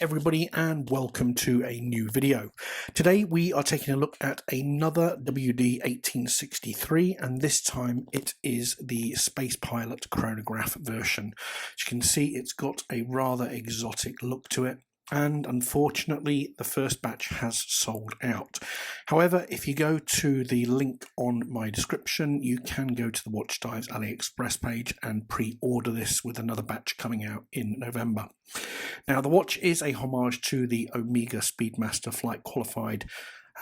Everybody, and welcome to a new video. Today we are taking a look at another WD 1863, and this time it is the Space Pilot chronograph version. As you can see, it's got a rather exotic look to it, and unfortunately the first batch has sold out. However, if you go to the link on my description, you can go to the Watch Dives AliExpress page and pre-order this, with another batch coming out in November. Now, the watch is a homage to the Omega Speedmaster Flight Qualified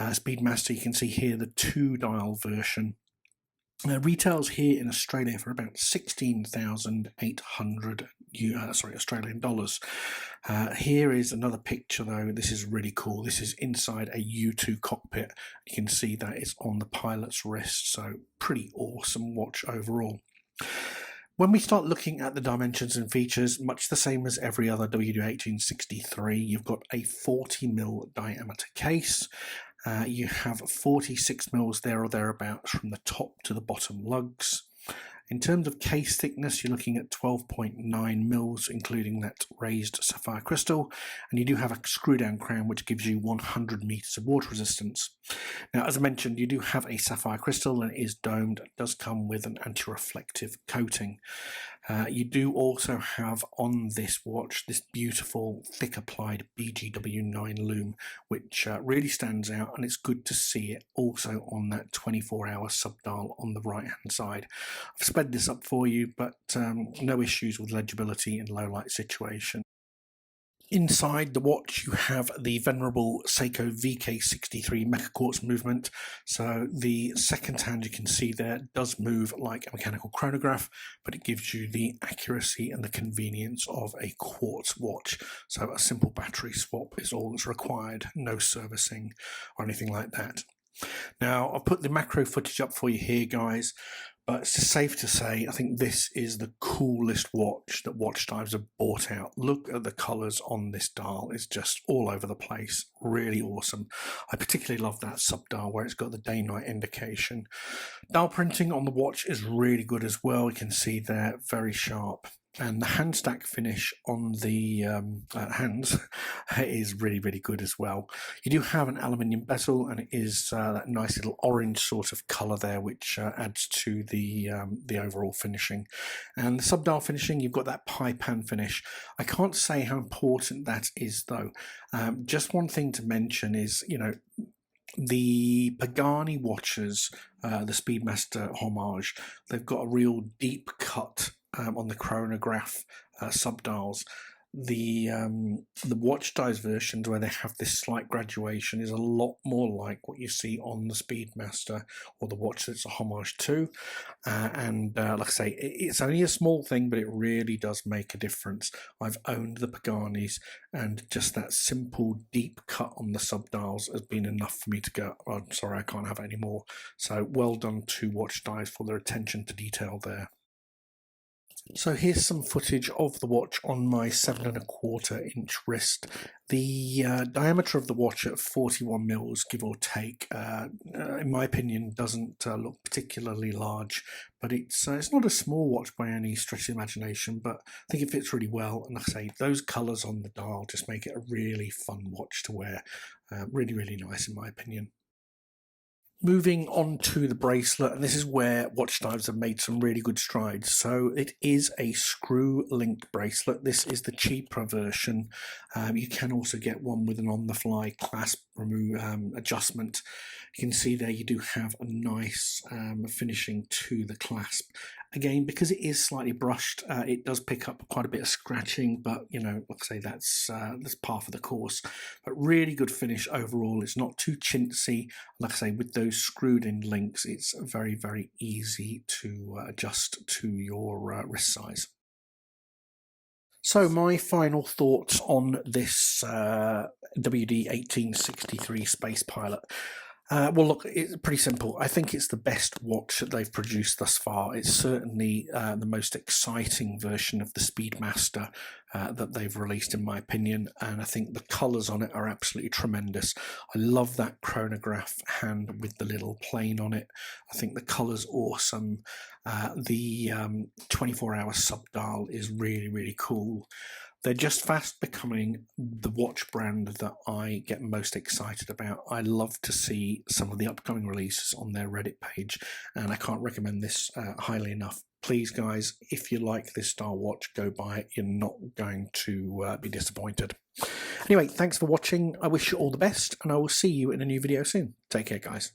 Speedmaster. You can see here the 2-dial version. Retails here in Australia for about 16,800 Australian dollars. Here is another picture though. This is really cool. This is inside a U2 cockpit. You can see that it's on the pilot's wrist, so pretty awesome watch overall. When we start looking at the dimensions and features, much the same as every other WD 1863, you've got a 40mm diameter case. You have 46 mils there or thereabouts from the top to the bottom lugs. In terms of case thickness, you're looking at 12.9 mils, including that raised sapphire crystal, and you do have a screw down crown which gives you 100 meters of water resistance. Now, as I mentioned, you do have a sapphire crystal and it is domed. It does come with an anti-reflective coating. You do also have on this watch this beautiful thick applied BGW9 lume, which really stands out, and it's good to see it also on that 24-hour subdial on the right hand side. I've sped this up for you, but no issues with legibility in low light situation. Inside the watch you have the venerable Seiko VK63 Mecha Quartz movement, so the second hand you can see there does move like a mechanical chronograph, but it gives you the accuracy and the convenience of a quartz watch. So a simple battery swap is all that's required, no servicing or anything like that. Now, I've put the macro footage up for you here, guys, but it's just safe to say I think this is the coolest watch that Watch Dives have brought out. Look at the colours on this dial. It's just all over the place. Really awesome. I particularly love that subdial where it's got the day-night indication. Dial printing on the watch is really good as well. You can see there, very sharp. And the hand stack finish on the hands is really, really good as well. You do have an aluminium bezel, and it is that nice little orange sort of colour there, which adds to the overall finishing. And the subdial finishing, you've got that pie pan finish. I can't say how important that is though. Just one thing to mention is, you know, the Pagani watches, the Speedmaster homage, they've got a real deep cut on the chronograph subdials. The Watch Dives versions, where they have this slight graduation, is a lot more like what you see on the Speedmaster or the watch that's a homage to. Like I say, it's only a small thing, but it really does make a difference. I've owned the Paganis, and just that simple deep cut on the subdials has been enough for me to go, oh, I'm sorry, I can't have it anymore. So well done to Watch Dives for their attention to detail there. So here's some footage of the watch on my 7¼ inch wrist. The diameter of the watch at 41 mils, give or take, in my opinion, doesn't look particularly large, but it's not a small watch by any stretch of the imagination, but I think it fits really well. And like I say, those colours on the dial just make it a really fun watch to wear. Really, really nice in my opinion. Moving on to the bracelet, and this is where Watch Dives have made some really good strides. So it is a screw-linked bracelet. This is the cheaper version. You can also get one with an on-the-fly clasp adjustment. You can see there you do have a nice finishing to the clasp. Again, because it is slightly brushed, it does pick up quite a bit of scratching, but you know, like I say, that's par for the course. But really good finish overall. It's not too chintzy. Like I say, with those screwed-in links, it's very, very easy to adjust to your wrist size. So my final thoughts on this WD 1863 Space Pilot. Well, look, it's pretty simple. I think it's the best watch that they've produced thus far. It's certainly the most exciting version of the Speedmaster that they've released, in my opinion, and I think the colours on it are absolutely tremendous. I love that chronograph hand with the little plane on it. I think the colour's awesome. The 24-hour subdial is really, really cool. They're just fast becoming the watch brand that I get most excited about. I love to see some of the upcoming releases on their Reddit page, and I can't recommend this highly enough. Please, guys, if you like this style watch, go buy it. You're not going to be disappointed. Anyway, thanks for watching. I wish you all the best, and I will see you in a new video soon. Take care, guys.